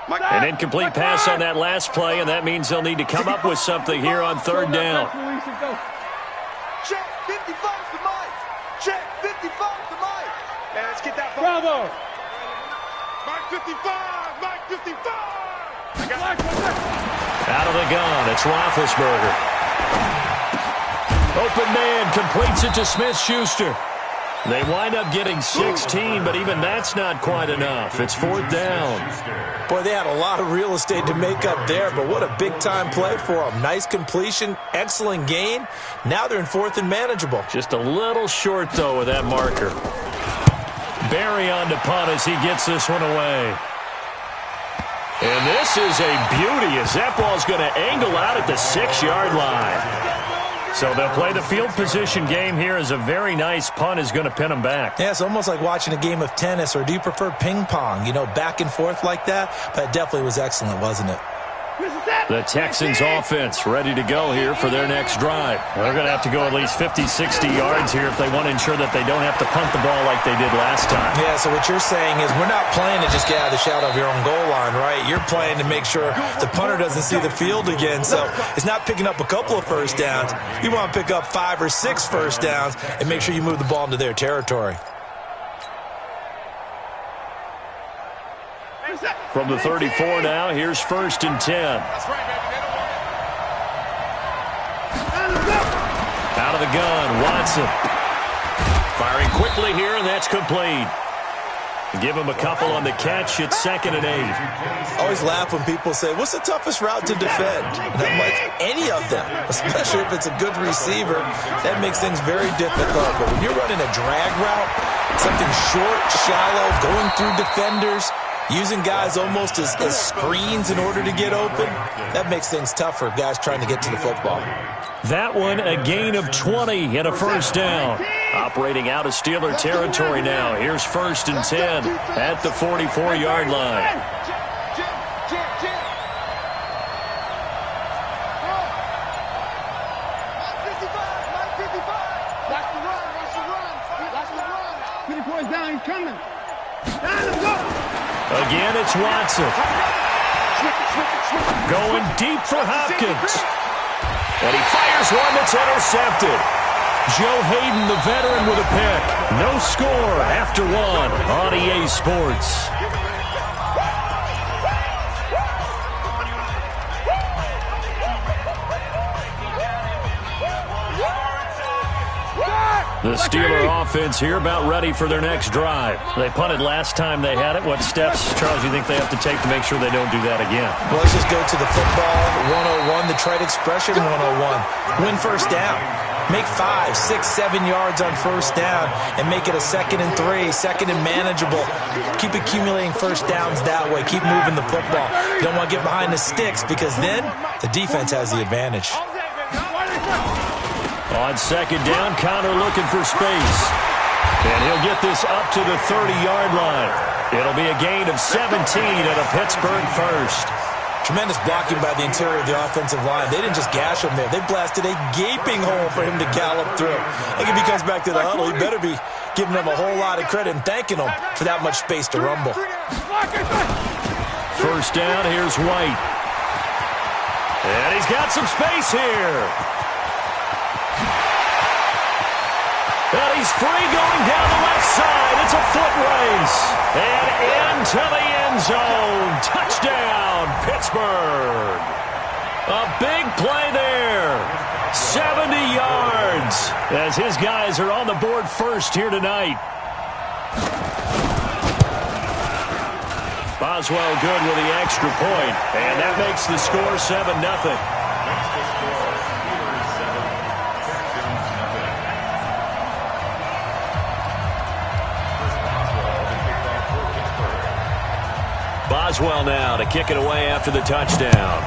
An incomplete pass on that last play, and that means they'll need to come up with something here on third down. Check 55 to Mike. Check 55 to Mike. And let's get that ball. Bravo. Mike 55. Mike 55. Out of the gun, it's Roethlisberger. Open man completes it to Smith-Schuster. They wind up getting 16, but even that's not quite enough. It's fourth down. Boy, they had a lot of real estate to make up there, but what a big-time play for them. Nice completion, excellent gain. Now they're in fourth and manageable. Just a little short, though, with that marker. Barry on to punt as he gets this one away. And this is a beauty as that ball's going to angle out at the 6-yard line. So they'll play the field position game here as a very nice punt is going to pin them back. Yeah, it's almost like watching a game of tennis, or do you prefer ping pong? You know, back and forth like that? That definitely was excellent, wasn't it? The Texans offense ready to go here for their next drive. They're going to have to go at least 50, 60 yards here if they want to ensure that they don't have to punt the ball like they did last time. Yeah, so what you're saying is we're not playing to just get out of the shadow of your own goal line, right? You're playing to make sure the punter doesn't see the field again. So it's not picking up a couple of first downs. You want to pick up 5 or 6 first downs and make sure you move the ball into their territory. From the 34 now, here's first and 10. Out of the gun, Watson. Firing quickly here, and that's complete. Give him a couple on the catch. It's second and 8. I always laugh when people say, what's the toughest route to defend? And I'm like, any of them, especially if it's a good receiver. That makes things very difficult. But when you're running a drag route, something short, shallow, going through defenders, using guys almost as screens in order to get open, that makes things tough for guys trying to get to the football. That one, a gain of 20 and a first down. Operating out of Steeler territory now. Here's first and 10 at the 44-yard line. Again, it's Watson. Going deep for Hopkins. And he fires one that's intercepted. Joe Hayden, the veteran, with a pick. No score after one on EA Sports. The Steeler offense here about ready for their next drive. They punted last time they had it. What steps, Charles, do you think they have to take to make sure they don't do that again? Well, let's just go to the football 101, the trite expression 101. Win first down. Make 5, 6, 7 yards on first down and make it a 2nd and 3, second and manageable. Keep accumulating first downs that way. Keep moving the football. You don't want to get behind the sticks because then the defense has the advantage. On second down, Connor looking for space. And he'll get this up to the 30-yard line. It'll be a gain of 17 and a Pittsburgh first. Tremendous blocking by the interior of the offensive line. They didn't just gash him there. They blasted a gaping hole for him to gallop through. I think if he comes back to the huddle, he better be giving them a whole lot of credit and thanking them for that much space to rumble. First down, here's White. And he's got some space here. And he's free going down the left side. It's a foot race. And into the end zone. Touchdown, Pittsburgh. A big play there. 70 yards as his guys are on the board first here tonight. Boswell good with the extra point. And that makes the score 7-0. Boswell now to kick it away after the touchdown.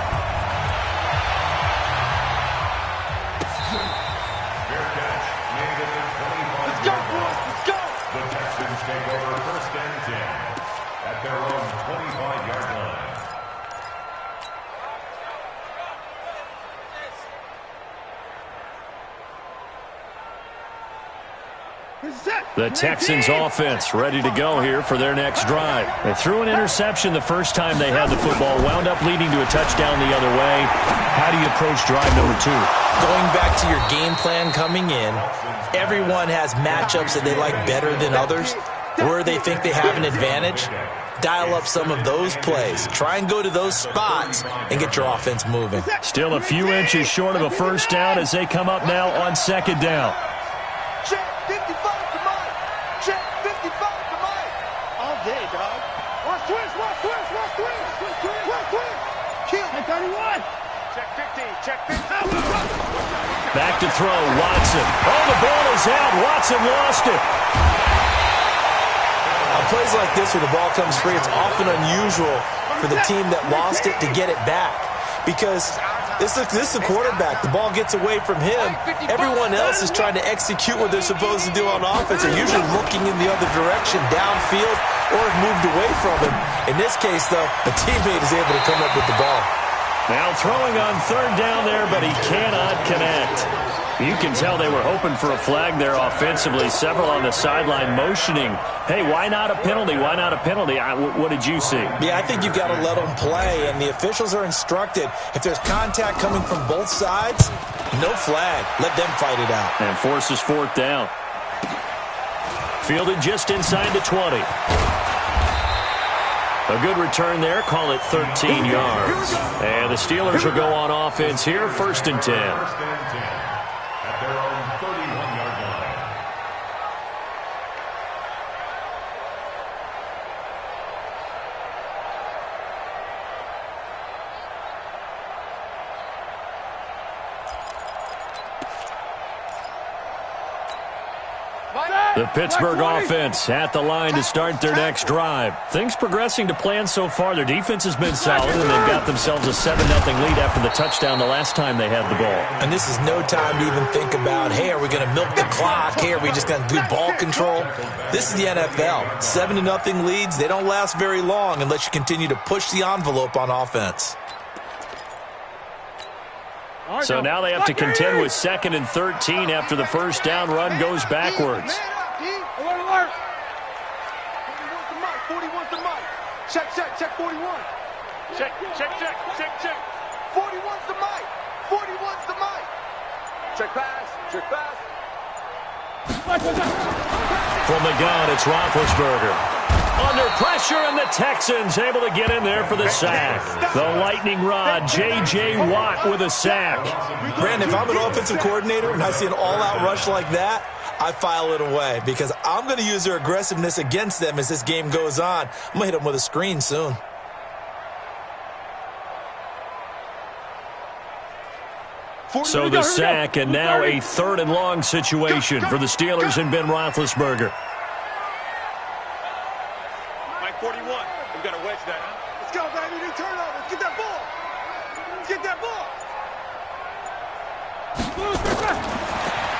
Let's go! The Texans take over first and 10 at their own 25-yard line. This is it! The Texans offense ready to go here for their next drive. They threw an interception the first time they had the football, wound up leading to a touchdown the other way. How do you approach drive number 2? Going back to your game plan coming in, everyone has matchups that they like better than others, where they think they have an advantage. Dial up some of those plays. Try and go to those spots and get your offense moving. Still a few inches short of a first down as they come up now on second down. Check 55 to Mike. Check 55 to Mike. All day, dog. Watch twist, watch twist, watch twist. Watch twist. Kill. 31. Check 15, check 15. Back to throw, Watson. Oh, the ball is out. Watson lost it. On plays like this where the ball comes free, it's often unusual for the team that lost it to get it back. Because this is a quarterback. The ball gets away from him. Everyone else is trying to execute what they're supposed to do on offense. They're usually looking in the other direction, downfield, or have moved away from him. In this case, though, a teammate is able to come up with the ball. Now throwing on third down there, but he cannot connect. You can tell they were hoping for a flag there offensively. Several on the sideline motioning, hey, why not a penalty? Why not a penalty? What did you see? Yeah, I think you've got to let them play, and the officials are instructed. If there's contact coming from both sides, no flag. Let them fight it out. And forces fourth down. Fielded just inside the 20. A good return there. Call it 13 yards. And the Steelers will go on offense here, 1st and 10. At their own 31-yard line. The Pittsburgh offense at the line to start their next drive. Things progressing to plan so far. Their defense has been solid, and they've got themselves a 7-0 lead after the touchdown the last time they had the ball. And this is no time to even think about, hey, are we going to milk the clock? Hey, are we just going to do ball control? This is the NFL. 7-0 leads, they don't last very long unless you continue to push the envelope on offense. So now they have to contend with 2nd and 13 after the first down run goes backwards. 41's the mic. Check 41. Check. 41's the mic. 41's the mic. Check pass. From the gun, it's Roethlisberger. Under pressure, and the Texans able to get in there for the sack. The lightning rod, J.J. Watt with a sack. Brandon, if I'm an offensive coordinator and I see an all-out rush like that, I file it away because I'm going to use their aggressiveness against them as this game goes on. I'm going to hit them with a screen soon. So the sack, and now a 3rd and long situation for the Steelers and Ben Roethlisberger. Mike 41. We've got to wedge that, huh? Let's go, baby. New turnover. Let's get that ball. Let's get that ball.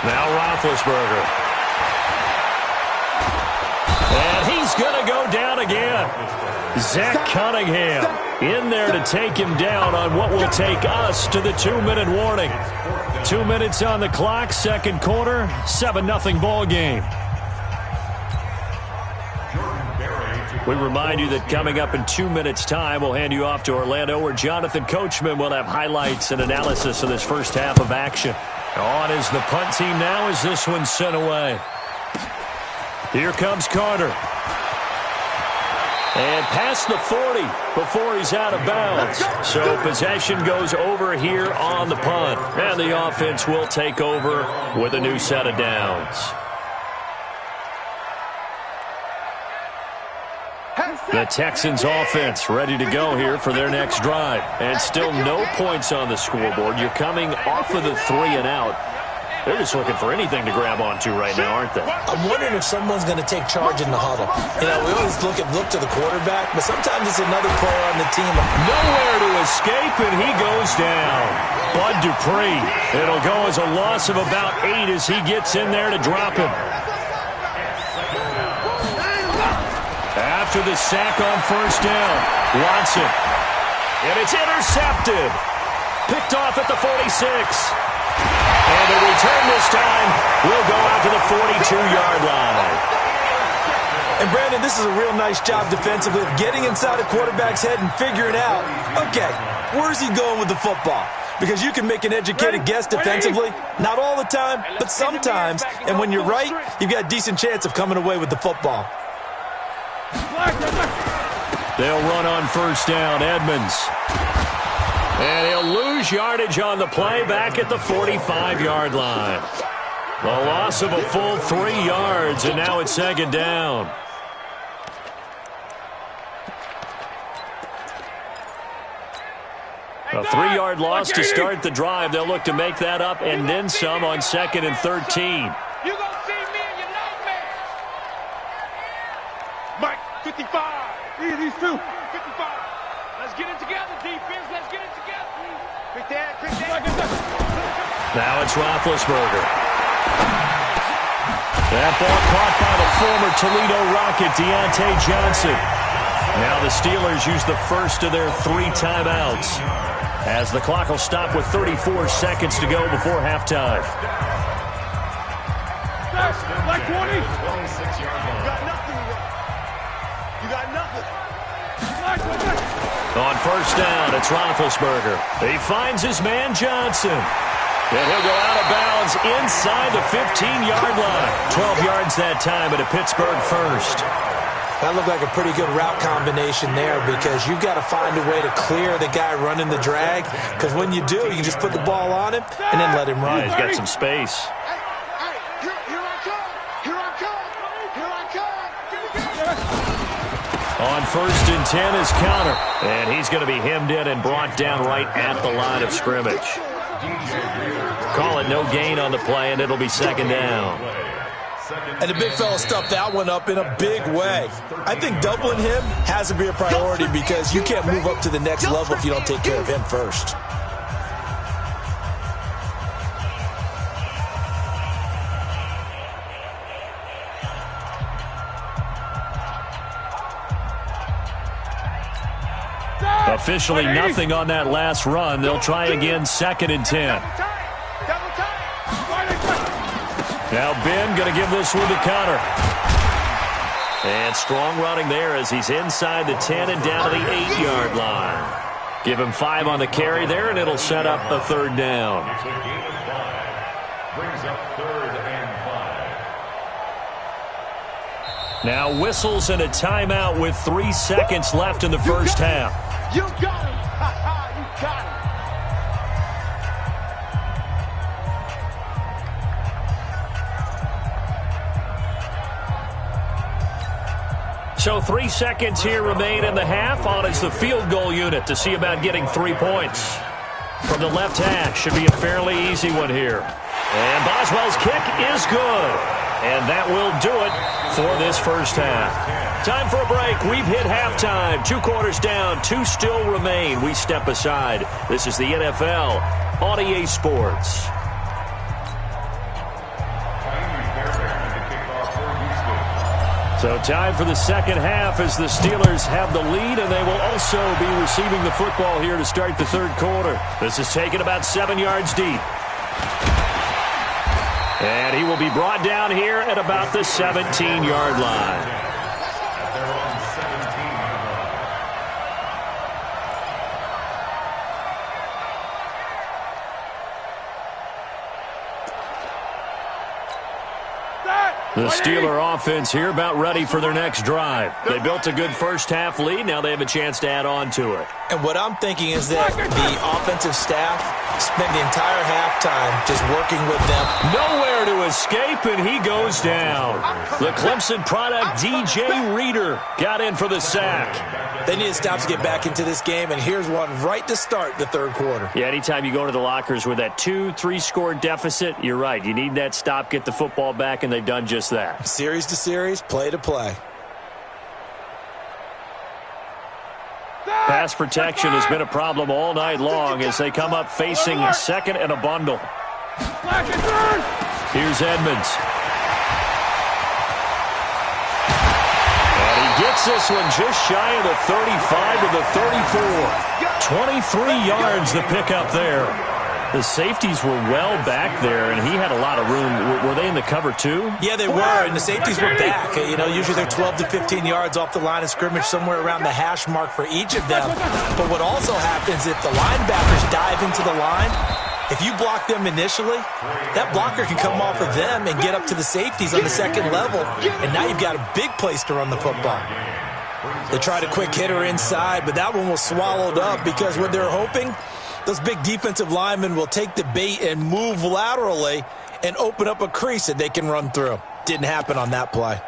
Now Roethlisberger. And he's going to go down again. Zach Cunningham in there to take him down on what will take us to the 2-minute warning. 2 minutes on the clock, second quarter, 7-0 ball game. We remind you that coming up in 2 minutes' time, we'll hand you off to Orlando, where Jonathan Coachman will have highlights and analysis of this first half of action. On is the punt team now as this one's sent away. Here comes Carter. And past the 40 before he's out of bounds. So possession goes over here on the punt. And the offense will take over with a new set of downs. The Texans offense ready to go here for their next drive. And still no points on the scoreboard. You're coming off of the 3 and out. They're just looking for anything to grab onto right now, aren't they? I'm wondering if someone's going to take charge in the huddle. You know, we always look to the quarterback, but sometimes it's another player on the team. Nowhere to escape, and he goes down. Bud Dupree. It'll go as a loss of about 8 as he gets in there to drop him. After the sack on first down, Watson. And it's intercepted. Picked off at the 46. And the return this time will go out to the 42-yard line. And, Brandon, this is a real nice job defensively of getting inside a quarterback's head and figuring out, okay, where's he going with the football? Because you can make an educated guess defensively, not all the time, but sometimes. And when you're right, you've got a decent chance of coming away with the football. They'll run on first down, Edmonds. And he'll lose yardage on the play back at the 45-yard line. The loss of a full 3 yards, and now it's second down. A 3-yard loss to start the drive. They'll look to make that up and then some on 2nd and 13. You're going to see me in your nightmare. Mike, 55. These two. 55. Let's get it together, defense. Let's get it together. Quick that. Now it's Roethlisberger. That ball caught by the former Toledo Rocket, Deontay Johnson. Now the Steelers use the first of their 3 timeouts, as the clock will stop with 34 seconds to go before halftime. Like 20. You got nothing. You got nothing. On first down, it's Roethlisberger. He finds his man Johnson. And he'll go out of bounds inside the 15-yard line. 12 yards that time at a Pittsburgh first. That looked like a pretty good route combination there, because you've got to find a way to clear the guy running the drag, because when you do, you can just put the ball on him and then let him run. Yeah, he's got some space. Here I come. Here I come. Here I come. On first and 10 is Counter. And he's going to be hemmed in and brought down right at the line of scrimmage. Call it no gain on the play, and it'll be second down. And the big fella stuffed that one up in a big way. I think doubling him has to be a priority, because you can't move up to the next level if you don't take care of him first. Officially nothing on that last run. They'll try again, 2nd and 10. Now Ben going to give this one to Counter. And strong running there as he's inside the 10 and down to the 8-yard line. Give him 5 on the carry there, and it'll set up a 3rd down. Brings up 3rd and 5. Now whistles and a timeout with 3 seconds left in the first half. You got him. You got him. So 3 seconds here remain in the half. On is the field goal unit to see about getting 3 points. From the left hash, should be a fairly easy one here. And Boswell's kick is good. And that will do it for this first half. Time for a break. We've hit halftime. 2 quarters down, 2 still remain. We step aside. This is the NFL on EA Sports. So time for the second half as the Steelers have the lead, and they will also be receiving the football here to start the 3rd quarter. This is taken about 7 yards deep. And he will be brought down here at about the 17-yard line. The Steeler offense here about ready for their next drive. They built a good first half lead. Now they have a chance to add on to it. And what I'm thinking is that the offensive staff spent the entire halftime just working with them. Nowhere to escape, and he goes down. The Clemson product, DJ Reader, got in for the sack. They need to stop to get back into this game, and here's one right to start the 3rd quarter. Yeah, anytime you go to the lockers with that 2-3 score deficit, you're right. You need that stop, get the football back, and they've done just that. Series to series, play to play. Pass protection has been a problem all night long as they come up facing 2nd and a bundle. Here's Edmonds. And he gets this one just shy of the 35 to the 34. 23 yards the pickup there. The safeties were well back there, and he had a lot of room. Were they in the cover too? Yeah, they were, and the safeties were back. You know, usually they're 12 to 15 yards off the line of scrimmage, somewhere around the hash mark for each of them. But what also happens if the linebackers dive into the line, if you block them initially, that blocker can come off of them and get up to the safeties on the second level, and now you've got a big place to run the football. They tried a quick hitter inside, but that one was swallowed up because what they're hoping, those big defensive linemen will take the bait and move laterally and open up a crease that they can run through. Didn't happen on that play.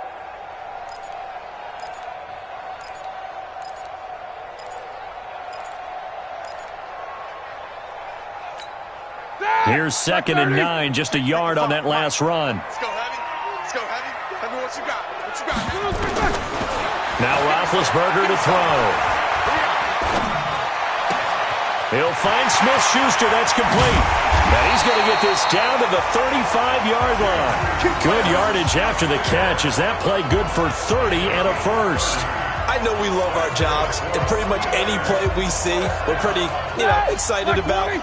Here's 2nd and 9, just a yard on that last run. Let's go, Heavy. Let's go, Heavy. Heavy, what you got? What you got? Now Roethlisberger to throw. He'll find Smith-Schuster. That's complete. And he's going to get this down to the 35-yard line. Good yardage after the catch. Is that play good for 30 and a first? I know we love our jobs, and pretty much any play we see, we're pretty, excited about.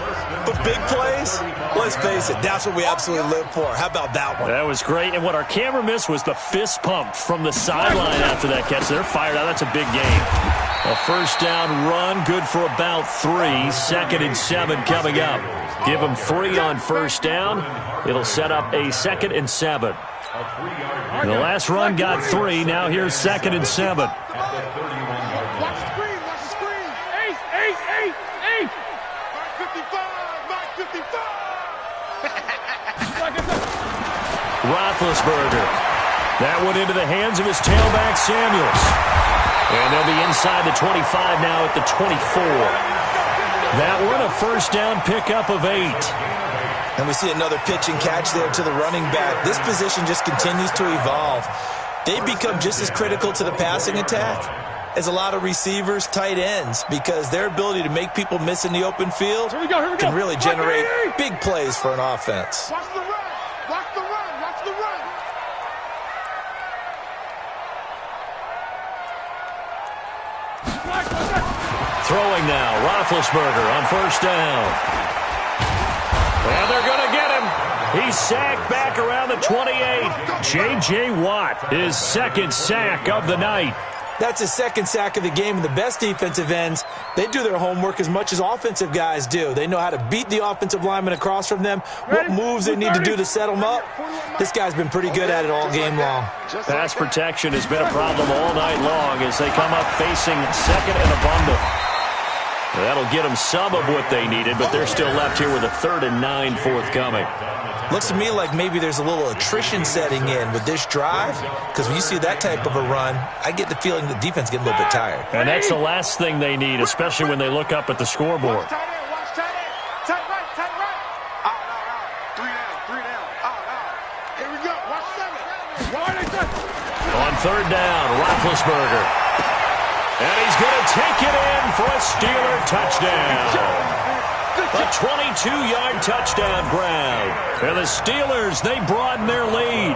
But big plays, let's face it, that's what we absolutely live for. How about that one? That was great. And what our camera missed was the fist pump from the sideline after that catch. They're fired out. That's a big game. A first down run, good for about 3. 2nd and 7 coming up. Give them 3 on first down. It'll set up a 2nd and 7. The last run got 3. Now here's 2nd and 7. Watch the screen, watch the screen. Eight. Mark 55. Roethlisberger. That one into the hands of his tailback, Samuels. And they'll be inside the 25 now at the 24. That one a first down pickup of 8. And we see another pitch and catch there to the running back. This position just continues to evolve. They become just as critical to the passing attack as a lot of receivers, tight ends, because their ability to make people miss in the open field can really generate big plays for an offense. Watch the run. Watch the run. Watch the run. Throwing now, Roethlisberger on first down. And they're going to get him. He's sacked back around the 28. J.J. Watt, his 2nd sack of the night. That's his 2nd sack of the game, and the best defensive ends, they do their homework as much as offensive guys do. They know how to beat the offensive lineman across from them, what moves they need to do to set them up. This guy's been pretty good at it all game long. Pass protection has been a problem all night long as they come up facing 2nd and a bundle. That'll get them some of what they needed, but they're still left here with a 3rd and 9 forthcoming. Looks to me like maybe there's a little attrition setting in with this drive, because when you see that type of a run, I get the feeling the defense getting a little bit tired. And that's the last thing they need, especially when they look up at the scoreboard. Watch tight end. Watch tight end. Tight right. Out. 3 down. Out. Here we go. Watch 7. On 3rd down, Roethlisberger. And he's going to take it in for a Steeler touchdown. A 22-yard touchdown grab. And the Steelers, they broaden their lead.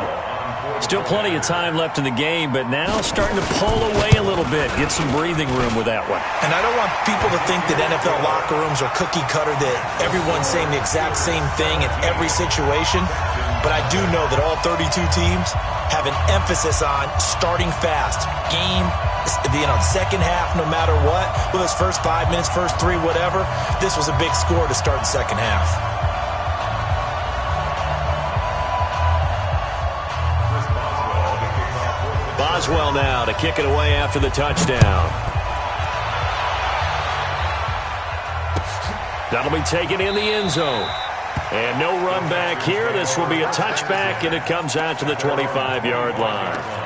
Still plenty of time left in the game, but now starting to pull away a little bit. Get some breathing room with that one. And I don't want people to think that NFL locker rooms are cookie cutter, that everyone's saying the exact same thing in every situation. But I do know that all 32 teams have an emphasis on starting fast. Second half, no matter what. Well, those first 5 minutes, first 3, whatever. This was a big score to start the second half. Boswell now to kick it away after the touchdown. That'll be taken in the end zone. And no run back here. This will be a touchback, and it comes out to the 25-yard line.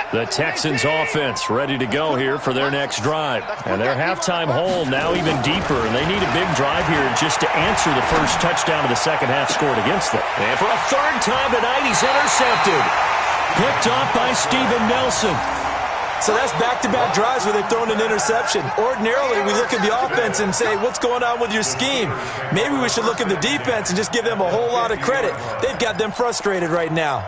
The Texans offense ready to go here for their next drive. And their halftime hole now even deeper, and they need a big drive here just to answer the first touchdown of the second half scored against them. And for a 3rd time tonight, he's intercepted. Picked off by Steven Nelson. So that's back-to-back drives where they've thrown an interception. Ordinarily, we look at the offense and say, what's going on with your scheme? Maybe we should look at the defense and just give them a whole lot of credit. They've got them frustrated right now.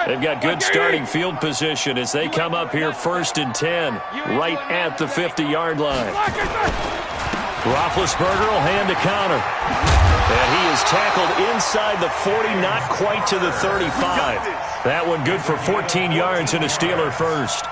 They've got good starting field position as they come up here 1st and 10, right at the 50-yard line. Roethlisberger will hand to Connor. And he is tackled inside the 40, not quite to the 35. That one good for 14 yards and a Steeler first.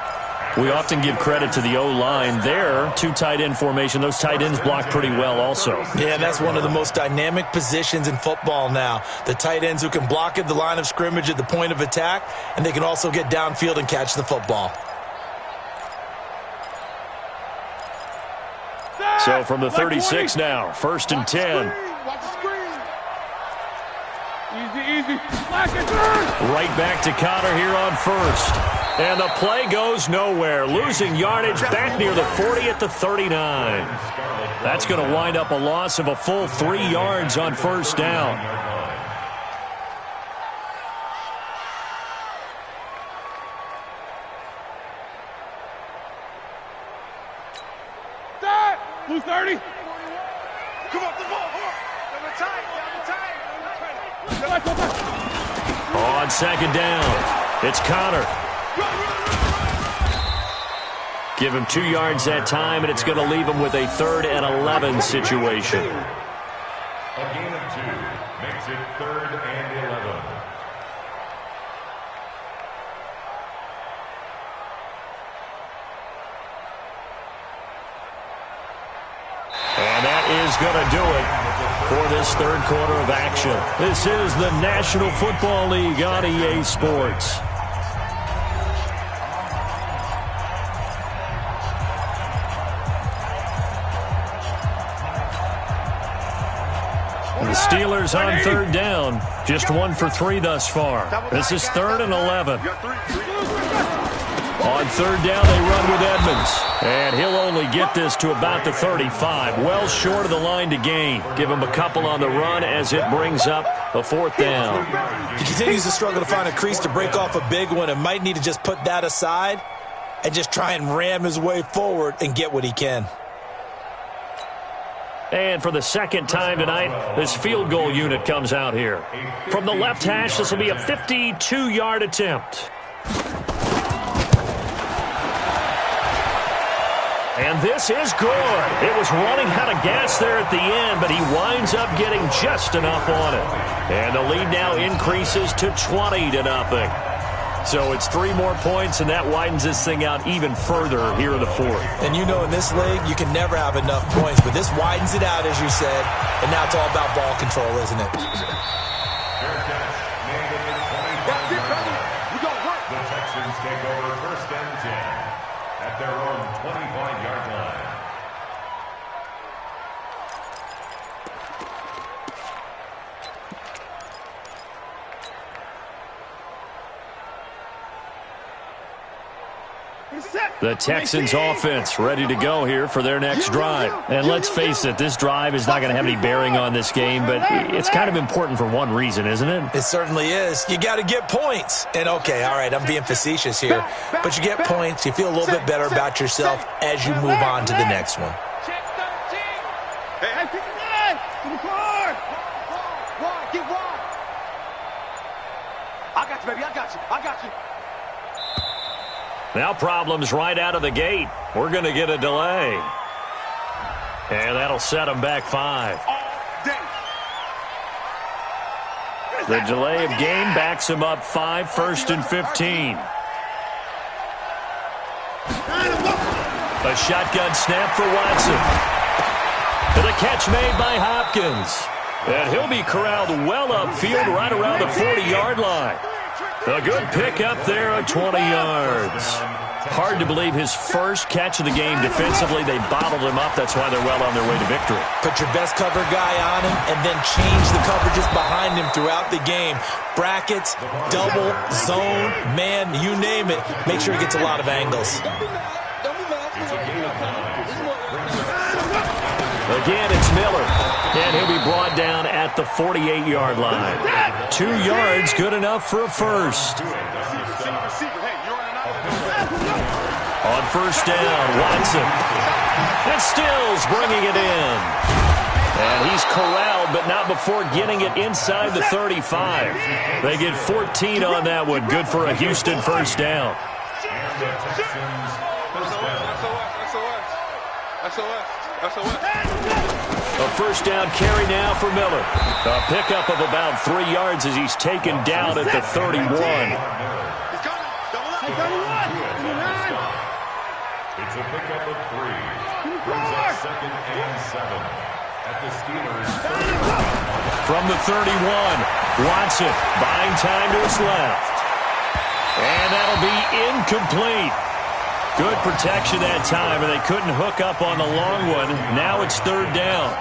We often give credit to the O-line there. 2 tight end formation. Those tight ends block pretty well also. Yeah, that's one of the most dynamic positions in football now. The tight ends who can block at the line of scrimmage at the point of attack, and they can also get downfield and catch the football. So from the 36 now, 1st and 10. Watch the screen. Easy. Right back to Connor here on 1st. And the play goes nowhere. Losing yardage back near the 40 at the 39. That's going to wind up a loss of a full 3 yards on 1st down. Who's 30? Come on. On 2nd down, it's Connor. Give him 2 yards that time, and it's going to leave him with a 3rd and 11 situation. A gain of 2 makes it 3rd and 11. And that is going to do it for this 3rd quarter of action. This is the National Football League on EA Sports. The Steelers on 3rd down, just 1 for 3 thus far. This is 3rd and 11. On 3rd down, they run with Edmonds. And he'll only get this to about the 35. Well short of the line to gain. Give him a couple on the run as it brings up a 4th down. He continues to struggle to find a crease to break off a big one and might need to just put that aside and just try and ram his way forward and get what he can. And for the 2nd time tonight, this field goal unit comes out here. From the left hash, this will be a 52-yard attempt. And this is good. It was running out of gas there at the end, but he winds up getting just enough on it. And the lead now increases to 20-0. So it's 3 more points, and that widens this thing out even further here in the 4th. And you know in this league, you can never have enough points, but this widens it out, as you said, and now it's all about ball control, isn't it? The Texans take over 1st and 10 at their own 25-yard line. The Texans offense ready to go here for their next drive. And let's face it, this drive is not going to have any bearing on this game, but it's kind of important for one reason, isn't it? It certainly is. You got to get points. And okay, all right, I'm being facetious here, but you get points, you feel a little bit better about yourself as you move on to the next one. Hey, pick it up! To the car! Wide, get wide! I got you, baby, I got you. Now problems right out of the gate. We're going to get a delay. And that'll set them back 5. The delay of game backs them up 5, 1st and 15. A shotgun snap for Watson. And a catch made by Hopkins. And he'll be corralled well upfield right around the 40-yard line. A good pick up there at 20 yards. Hard to believe his first catch of the game defensively. They bottled him up. That's why they're well on their way to victory. Put your best cover guy on him and then change the coverages behind him throughout the game. Brackets, double, zone, man, you name it. Make sure he gets a lot of angles. Again, it's Miller. And he'll be brought down at at the 48-yard line. 2 yards, good enough for a first. On first down, Watson. And Stills bringing it in. And he's corralled, but not before getting it inside the 35. They get 14 on that one. Good for a Houston first down. A first down carry now for Miller. A pickup of about 3 yards as he's taken down at the 31. It's a pickup of 3. Brings up 2nd and 7 at the Steelers' 30. From the 31, Watson buying time to his left. And that'll be incomplete. Good protection that time, and they couldn't hook up on the long one. Now it's 3rd down.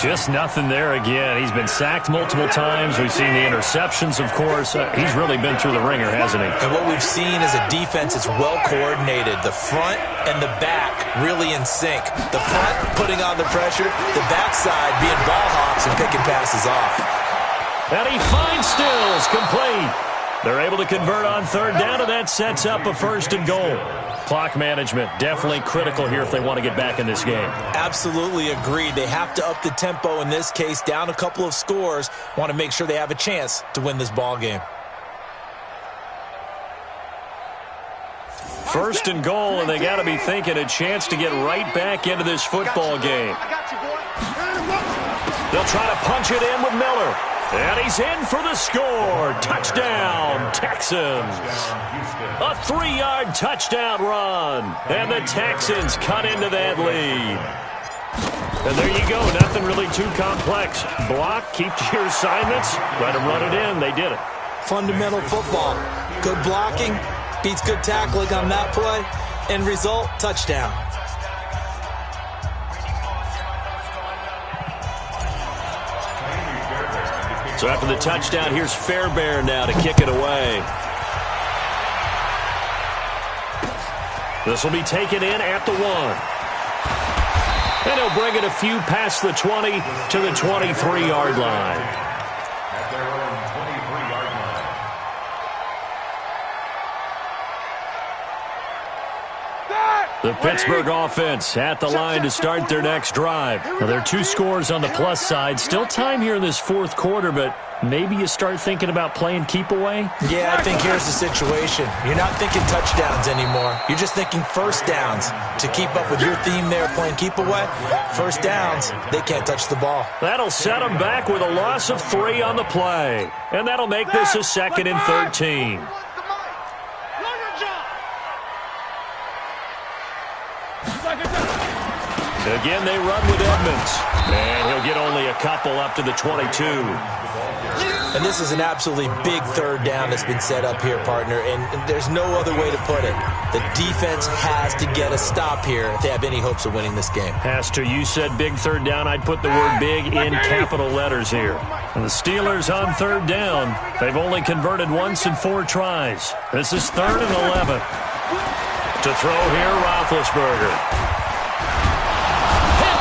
Just nothing there again. He's been sacked multiple times. We've seen the interceptions, of course. He's really been through the ringer, hasn't he? And what we've seen is a defense that's well coordinated. The front and the back really in sync. The front putting on the pressure, the backside being ball hawks and picking passes off. And he finds Stills, complete. They're able to convert on 3rd down, and that sets up a 1st and goal. Clock management definitely critical here if they want to get back in this game. Absolutely agreed. They have to up the tempo in this case, down a couple of scores. Want to make sure they have a chance to win this ball game. 1st and goal, and they got to be thinking a chance to get right back into this football game. They'll try to punch it in with Miller. And he's in for the score. Touchdown, Texans. A 3-yard touchdown run. And the Texans cut into that lead. And there you go. Nothing really too complex. Block, keep to your assignments. Let them run it in. They did it. Fundamental football. Good blocking beats good tackling on that play. End result, touchdown. So after the touchdown, here's Fairbairn now to kick it away. This will be taken in at the 1. And he'll bring it a few past the 20 to the 23-yard line. At their own 23-yard line. The Pittsburgh offense at the line to start their next drive. Now, there are 2 scores on the plus side. Still time here in this 4th quarter, but maybe you start thinking about playing keep away? Yeah, I think here's the situation. You're not thinking touchdowns anymore. You're just thinking first downs. To keep up with your theme there, playing keep away, first downs, they can't touch the ball. That'll set them back with a loss of 3 on the play. And that'll make this a 2nd and 13. Again, they run with Edmonds. And he'll get only a couple up to the 22. And this is an absolutely big 3rd down that's been set up here, partner, and there's no other way to put it. The defense has to get a stop here if they have any hopes of winning this game. Pastor, you said big 3rd down. I'd put the word big in capital letters here. And the Steelers on 3rd down. They've only converted once in 4 tries. This is 3rd and 11. To throw here, Roethlisberger.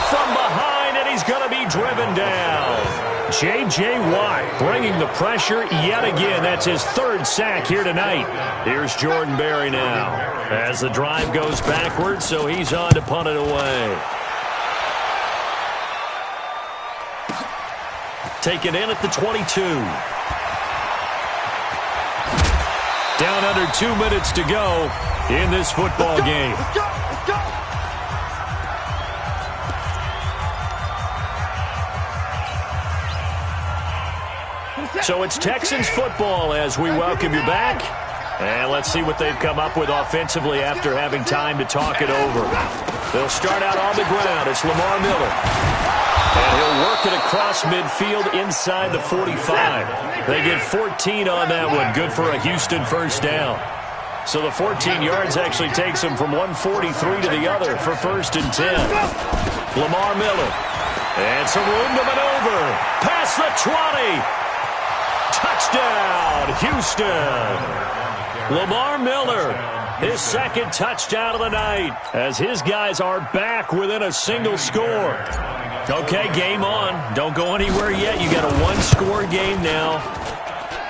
From behind, and he's going to be driven down. J.J. Watt bringing the pressure yet again. That's his 3rd sack here tonight. Here's Jordan Berry now as the drive goes backwards, so he's on to punt it away. Taken in at the 22. Down under 2 minutes to go in this football game. So it's Texans football as we welcome you back. And let's see what they've come up with offensively after having time to talk it over. They'll start out on the ground. It's Lamar Miller. And he'll work it across midfield inside the 45. They get 14 on that one. Good for a Houston first down. So the 14 yards actually takes him from 143 to the other for 1st and 10. Lamar Miller. And some room to maneuver. Past the 20. Touchdown, Houston. Lamar Miller, his 2nd touchdown of the night, as his guys are back within a single score. Okay, game on. Don't go anywhere yet. You got a one-score game now.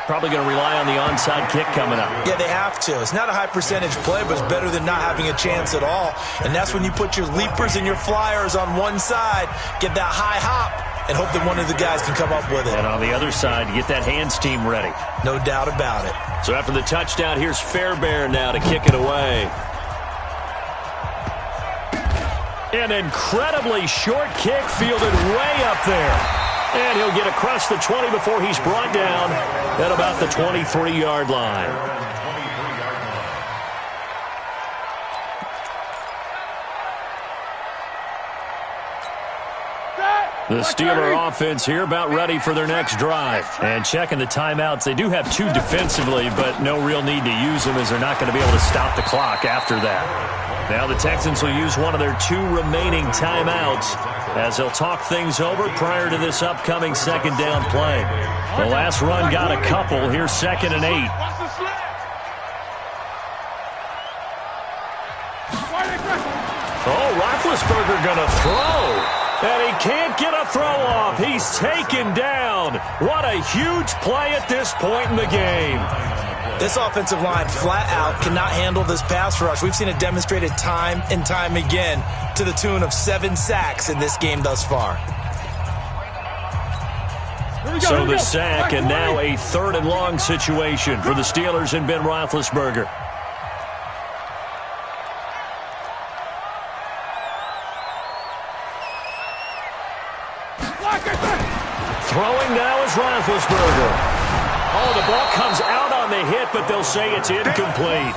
Probably going to rely on the onside kick coming up. Yeah, they have to. It's not a high-percentage play, but it's better than not having a chance at all. And that's when you put your leapers and your flyers on one side, get that high hop, and hope that one of the guys can come up with it. And on the other side, you get that hands team ready. No doubt about it. So after the touchdown, here's Fairbairn now to kick it away. An incredibly short kick fielded way up there. And he'll get across the 20 before he's brought down at about the 23-yard line. The Steeler offense here about ready for their next drive. And checking the timeouts, they do have two defensively, but no real need to use them as they're not going to be able to stop the clock after that. Now the Texans will use one of their two remaining timeouts as they'll talk things over prior to this upcoming second down play. The last run got a couple. Here's 2nd and 8. Oh, Roethlisberger going to throw. And he can't get a throw off. He's taken down. What a huge play at this point in the game. This offensive line flat out cannot handle this pass rush. We've seen it demonstrated time and time again to the tune of 7 sacks in this game thus far. So the sack, and now a 3rd and long situation for the Steelers and Ben Roethlisberger. Throwing now is Roethlisberger. Oh, the ball comes out on the hit, but they'll say it's incomplete.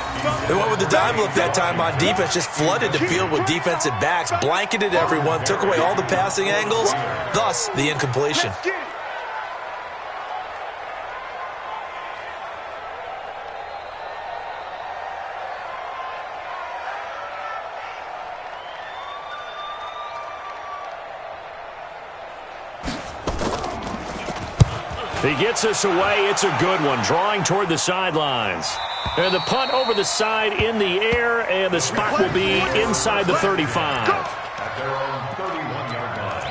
They went with the dive look that time on defense, just flooded the field with defensive backs, blanketed everyone, took away all the passing angles, thus the incompletion. He gets us away. It's a good one. Drawing toward the sidelines. And the punt over the side in the air, and the spot will be inside the 35. At their own 31-yard line.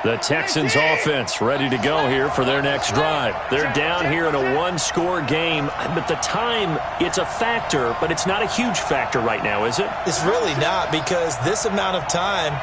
The Texans offense ready to go here for their next drive. They're down here in a one-score game, but the time, it's a factor, but it's not a huge factor right now, is it? It's really not, because this amount of time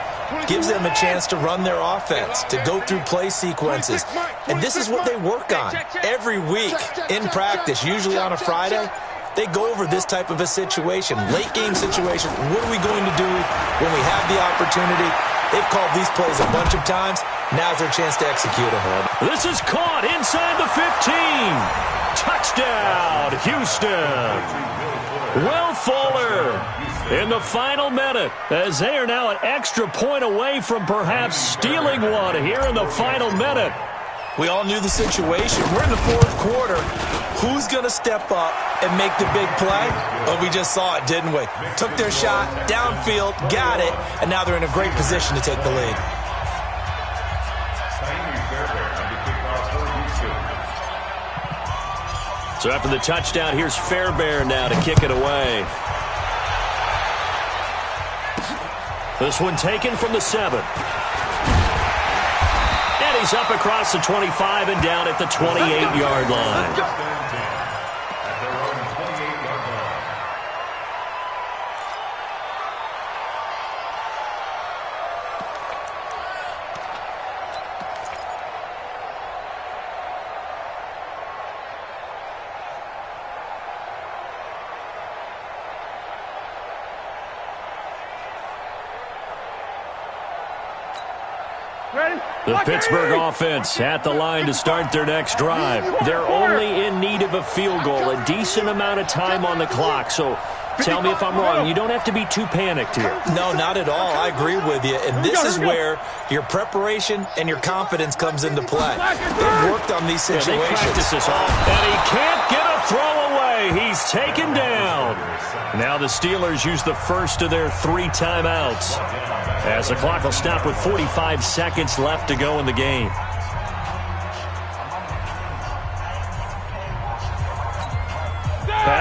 gives them a chance to run their offense, to go through play sequences. And this is what they work on every week in practice, usually on a Friday. They go over this type of a situation, late game situation. What are we going to do when we have the opportunity? They've called these plays a bunch of times. Now's their chance to execute them. This is caught inside the 15. Touchdown, Houston. Will Fuller in the final minute, as they are now an extra point away from perhaps stealing one here in the final minute. We all knew the situation. We're in the 4th quarter. Who's going to step up and make the big play? Well, we just saw it, didn't we? Took their shot, downfield, got it, and now they're in a great position to take the lead. So after the touchdown, here's Fairbairn now to kick it away. This one taken from the 7. And he's up across the 25 and down at the 28-yard line. The Pittsburgh offense at the line to start their next drive. They're only in need of a field goal, a decent amount of time on the clock. So tell me if I'm wrong. You don't have to be too panicked here. No, not at all. I agree with you. And this is where your preparation and your confidence comes into play. They've worked on these situations. Yeah, they practice this all. And he can't get a throw away. He's taken down. Now the Steelers use the first of their 3 timeouts, as the clock will stop with 45 seconds left to go in the game.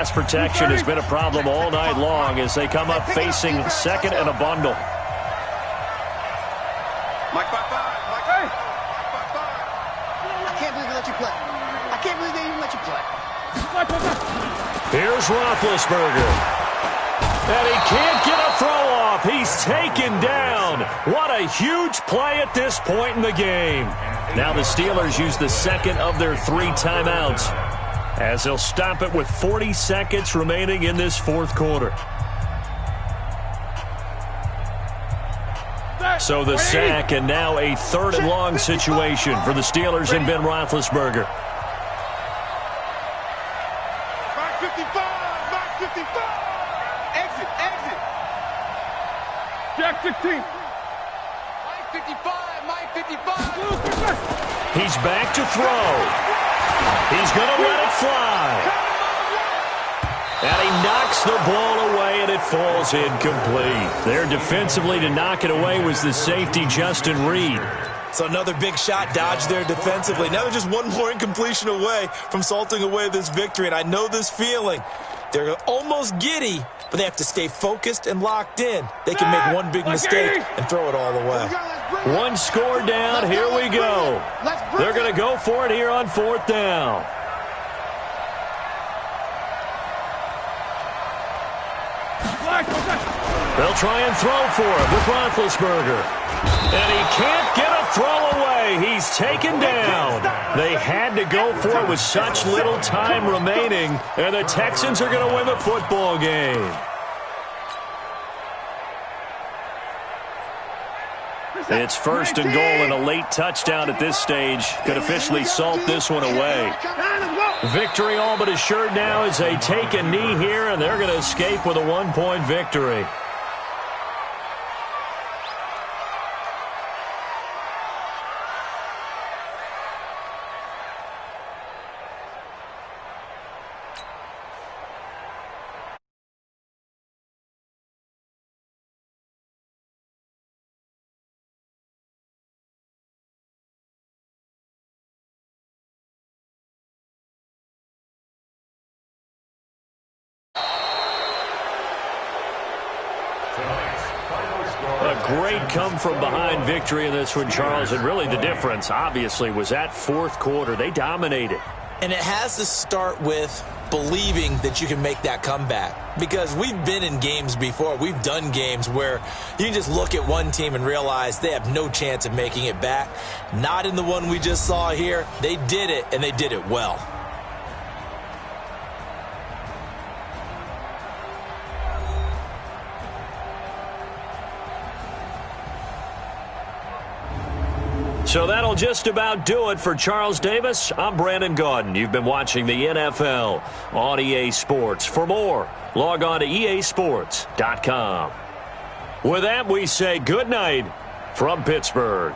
pass protection has been a problem all night long as they come up facing second and a bundle. Mike 5-5. Mike, hey. Mike 5-5. I can't believe they let you play. I can't believe they even let you play. Here's Roethlisberger. And he can't get a throw off. He's taken down. What a huge play at this point in the game. Now the Steelers use the second of their 3 timeouts as they'll stop it with 40 seconds remaining in this fourth quarter. So the sack and now a 3rd and long situation for the Steelers and Ben Roethlisberger. Mark 55. Mark 55. Exit. Exit. Jack 16. Mike 55. Mike 55. He's back to throw. He's going to let it fly. And he knocks the ball away, and it falls incomplete. There defensively to knock it away was the safety, Justin Reed. So another big shot dodged there defensively. Now they're just one more incompletion away from salting away this victory, and I know this feeling. They're almost giddy, but they have to stay focused and locked in. They can make one big mistake and throw it all away. One score down. Here we go. They're going to go for it here on 4th down. They'll try and throw for it with Roethlisberger. And he can't get a throw away. He's taken down. They had to go for it with such little time remaining. And the Texans are going to win the football game. It's 1st and goal, and a late touchdown at this stage could officially salt this one away. Victory all but assured now as they take a knee here, and they're going to escape with a 1-point victory. A great come-from-behind victory in this one, Charles, and really the difference, obviously, was that 4th quarter. They dominated. And it has to start with believing that you can make that comeback. Because we've been in games before. We've done games where you can just look at one team and realize they have no chance of making it back. Not in the one we just saw here. They did it, and they did it well. So that'll just about do it for Charles Davis. I'm Brandon Gaudin. You've been watching the NFL on EA Sports. For more, log on to easports.com. With that, we say good night from Pittsburgh.